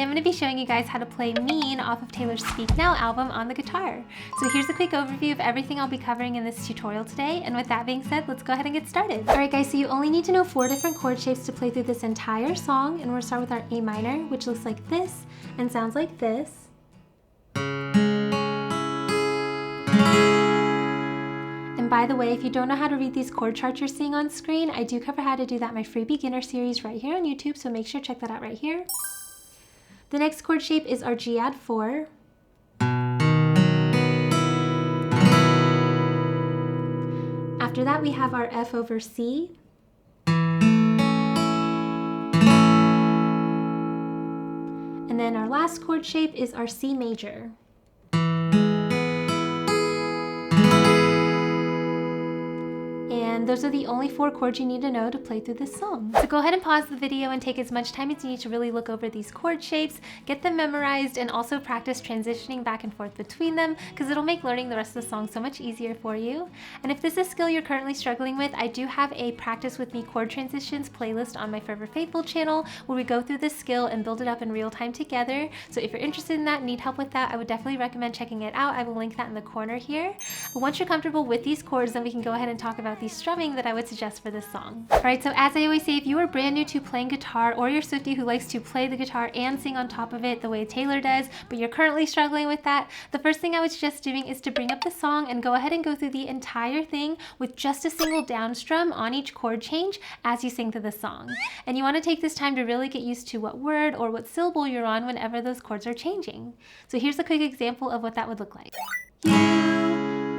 today I'm going to be showing you guys how to play Mean off of Taylor's Speak Now album on the guitar. So here's a quick overview of everything I'll be covering in this tutorial today, and with that being said, let's go ahead and get started. Alright guys, so you only need to know 4 different chord shapes to play through this entire song, and we're going to start with our A minor, which looks like this and sounds like this. And by the way, if you don't know how to read these chord charts you're seeing on screen, I do cover how to do that in my free beginner series right here on YouTube, so make sure to check that out right here. The next chord shape is our G add 4. After that, we have our F over C. And then our last chord shape is our C major. And those are the only 4 chords you need to know to play through this song. So go ahead and pause the video and take as much time as you need to really look over these chord shapes, get them memorized, and also practice transitioning back and forth between them, because it'll make learning the rest of the song so much easier for you. And if this is a skill you're currently struggling with, I do have a Practice With Me chord transitions playlist on my Forever Faithful channel where we go through this skill and build it up in real time together. So if you're interested in that, need help with that, I would definitely recommend checking it out. I will link that in the corner here. But once you're comfortable with these chords, then we can go ahead and talk about these strumming that I would suggest for this song. Alright, so as I always say, if you are brand new to playing guitar, or you're Swiftie who likes to play the guitar and sing on top of it the way Taylor does, but you're currently struggling with that, the first thing I would suggest doing is to bring up the song and go ahead and go through the entire thing with just a single down strum on each chord change as you sing through the song. And you want to take this time to really get used to what word or what syllable you're on whenever those chords are changing. So here's a quick example of what that would look like.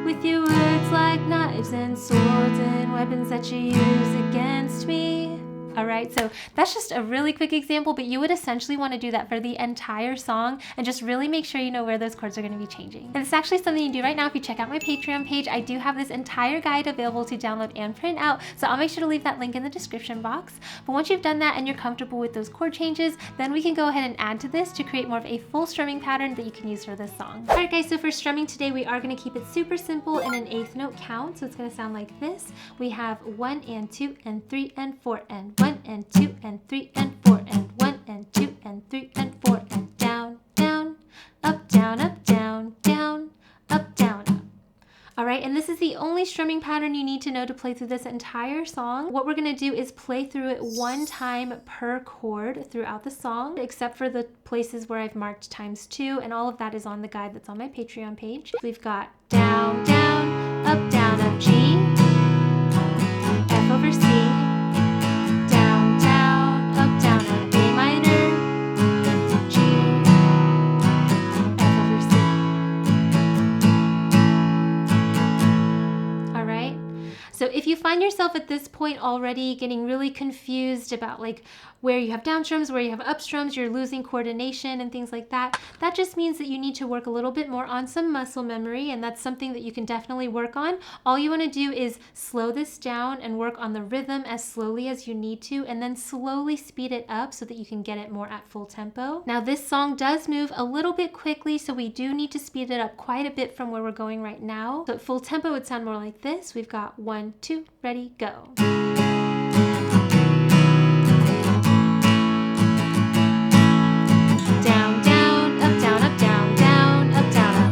With your words like knives and swords and weapons that you use against me. Alright, so that's just a really quick example, but you would essentially want to do that for the entire song and just really make sure you know where those chords are going to be changing. And it's actually something you do right now. If you check out my Patreon page, I do have this entire guide available to download and print out, so I'll make sure to leave that link in the description box. But once you've done that and you're comfortable with those chord changes, then we can go ahead and add to this to create more of a full strumming pattern that you can use for this song. Alright guys, so for strumming today, we are going to keep it super simple in an 1/8 note count, so it's going to sound like this. We have 1 and 2 and 3 and 4 and 1 and 2 and 3 and 4 and 1 and 2 and 3 and 4 and down, down, up, down, up, down, down, up, down, up. Alright, and this is the only strumming pattern you need to know to play through this entire song. What we're going to do is play through it 1 time per chord throughout the song, except for the places where I've marked ×2, and all of that is on the guide that's on my Patreon page. We've got down, down, up, G, F over C, So if you find yourself at this point already getting really confused about like where you have down strums, where you have up strums, you're losing coordination and things like that, that just means that you need to work a little bit more on some muscle memory, and that's something that you can definitely work on. All you want to do is slow this down and work on the rhythm as slowly as you need to, and then slowly speed it up so that you can get it more at full tempo. Now this song does move a little bit quickly, so we do need to speed it up quite a bit from where we're going right now. So at full tempo would sound more like this. We've got 1, 2, ready, go. Down, down, up, down, up, down, down, up, down,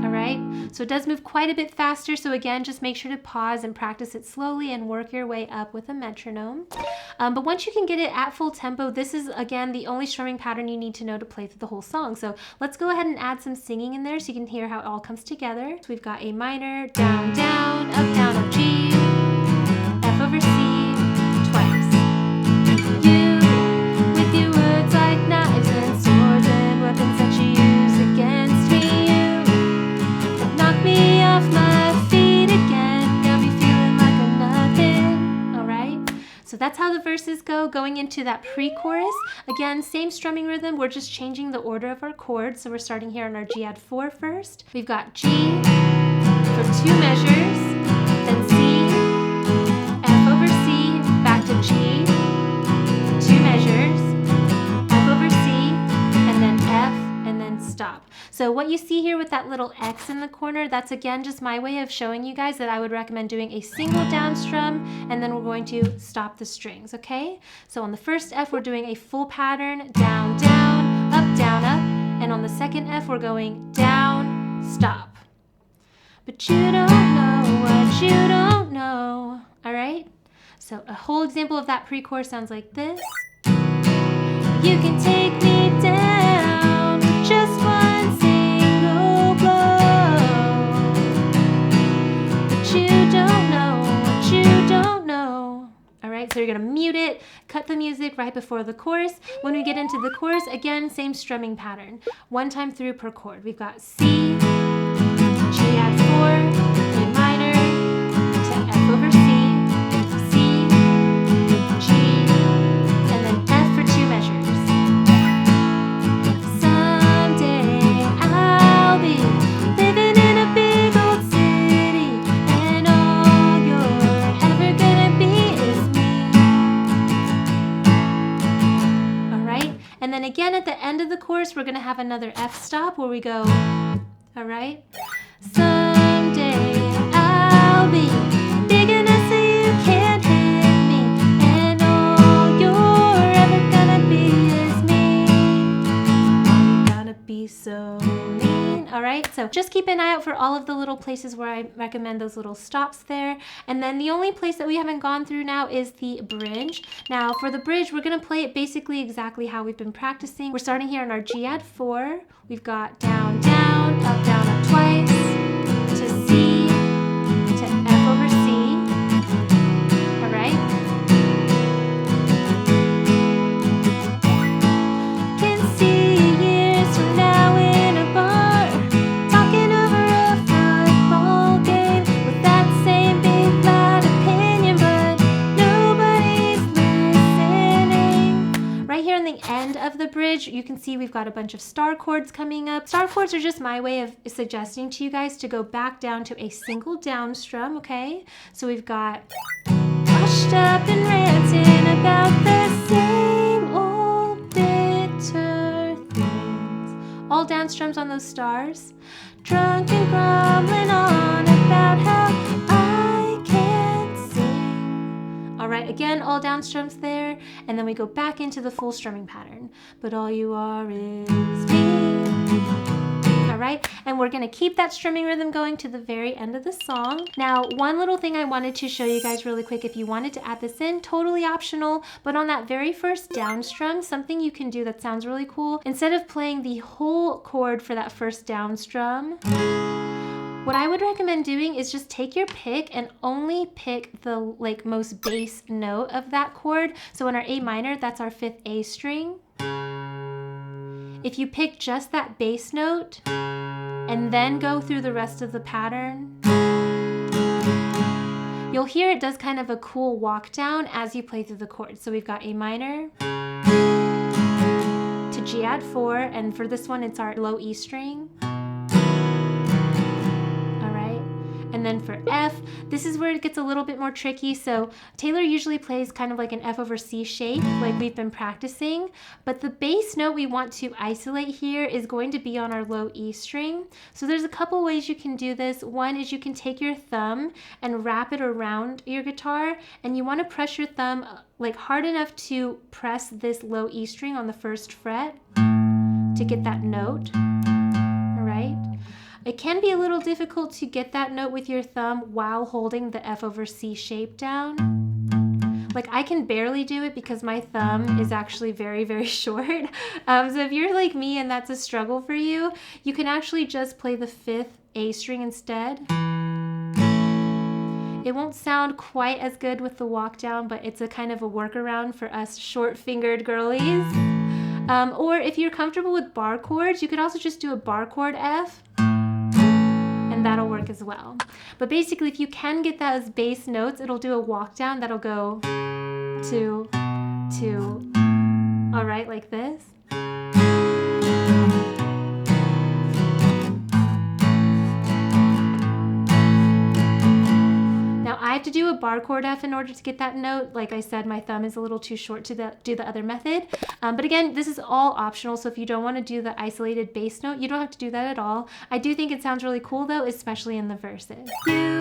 up. Alright, so it does move quite a bit faster, so again, just make sure to pause and practice it slowly and work your way up with a metronome. But once you can get it at full tempo, this is, again, the only strumming pattern you need to know to play through the whole song. So let's go ahead and add some singing in there so you can hear how it all comes together. So we've got A minor, down, down, up, G, F over C, twice. You, with your words like knives and swords and weapons that you use against me, you knock me off my feet again, got me feeling like a nothing. Alright? So that's how the verses go. Going into that pre-chorus, again, same strumming rhythm, we're just changing the order of our chords. So we're starting here on our G add 4 first. We've got G for 2 measures, then C, F over C, back to G, 2 measures, F over C, and then F, and then stop. So what you see here with that little X in the corner, that's again just my way of showing you guys that I would recommend doing a single down strum, and then we're going to stop the strings, okay? So on the first F, we're doing a full pattern, down, down, up, and on the second F, we're going down, stop. But you don't know what you don't know, all right? So a whole example of that pre-chorus sounds like this. You can take me down, just one single blow. But you don't know what you don't know. All right, so you're gonna mute it, cut the music right before the chorus. When we get into the chorus, again, same strumming pattern. One time through per chord. We've got C, G add 4, A minor, to F over C, C, G, and then F for 2 measures. Someday I'll be living in a big old city, and all you're ever gonna be is me. All right, and then again at the end of the chorus, we're gonna have another F stop where we go, all right? Someday I'll be big enough so you can't hit me, and all you're ever gonna be is me. You're gonna be so mean. All right, so just keep an eye out for all of the little places where I recommend those little stops there. And then the only place that we haven't gone through now is the bridge. Now for the bridge, we're gonna play it basically exactly how we've been practicing. We're starting here on our G add 4. We've got down, down, up, twice, to C, to F over C, all right? Can see years from now in a bar, talking over a football game, with that same big loud opinion, but nobody's listening. Right here on the end of the bridge, you can see we've got a bunch of star chords coming up. Star chords are just my way of suggesting to you guys to go back down to a single down strum, okay? So we've got washed up and ranting about the same old bitter things. All down strums on those stars. Drunk and grumbling on about how I can't sing. All right, again, all down strums there, and then we go back into the full strumming pattern. But all you are is me. All right, and we're gonna keep that strumming rhythm going to the very end of the song. Now, one little thing I wanted to show you guys really quick, if you wanted to add this in, totally optional, but on that very first down strum, something you can do that sounds really cool, instead of playing the whole chord for that first down strum, what I would recommend doing is just take your pick and only pick the most bass note of that chord. So in our A minor, that's our 5th A string. If you pick just that bass note and then go through the rest of the pattern, you'll hear it does kind of a cool walk down as you play through the chords. So we've got A minor to G add 4, and for this one, it's our low E string. And then for F, this is where it gets a little bit more tricky. So Taylor usually plays kind of like an F over C shape, like we've been practicing, but the bass note we want to isolate here is going to be on our low E string. So there's a couple ways you can do this. One is you can take your thumb and wrap it around your guitar, and you want to press your thumb like hard enough to press this low E string on the 1st fret to get that note, all right? It can be a little difficult to get that note with your thumb while holding the F over C shape down. Like I can barely do it because my thumb is actually very, very short. So if you're like me and that's a struggle for you, you can actually just play the 5th A string instead. It won't sound quite as good with the walk down, but it's a kind of a workaround for us short-fingered girlies. Or if you're comfortable with bar chords, you could also just do a bar chord F. That'll work as well. But basically, if you can get that as bass notes, it'll do a walk down that'll go to, all right, like this. Now, I I have to do a bar chord F in order to get that note. Like I said, my thumb is a little too short to do the other method. But again, this is all optional, so if you don't want to do the isolated bass note, you don't have to do that at all. I do think it sounds really cool though, especially in the verses. You,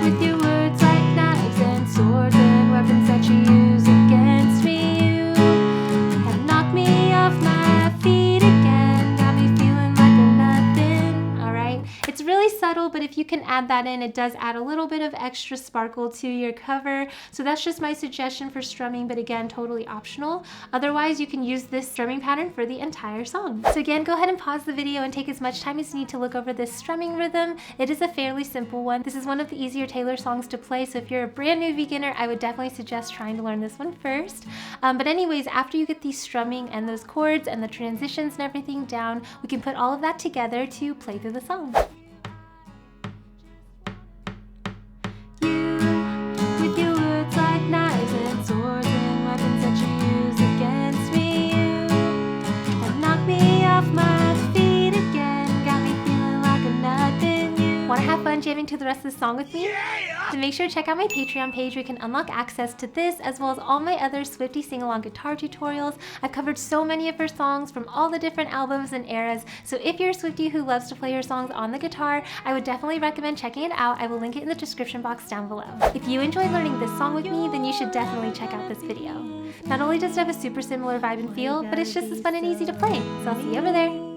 with your words like knives and swords and weapons that you use against me, you have knocked me off my feet again, got me feeling like a nothing. All right, it's really subtle, but if you can add that in, it does add a little bit of extra sparkle to your cover. So that's just my suggestion for strumming, but again, totally optional. Otherwise, you can use this strumming pattern for the entire song. So again, go ahead and pause the video and take as much time as you need to look over this strumming rhythm. It is a fairly simple one. This is one of the easier Taylor songs to play, so if you're a brand new beginner, I would definitely suggest trying to learn this one first. But anyways, after you get these strumming and those chords and the transitions and everything down, we can put all of that together to play through the song. Jamming to the rest of the song with me? Yeah! So make sure to check out my Patreon page where you can unlock access to this as well as all my other Swiftie sing-along guitar tutorials. I've covered so many of her songs from all the different albums and eras, so if you're a Swiftie who loves to play her songs on the guitar, I would definitely recommend checking it out. I will link it in the description box down below. If you enjoyed learning this song with me, then you should definitely check out this video. Not only does it have a super similar vibe and feel, but it's just as fun and easy to play, so I'll see you over there.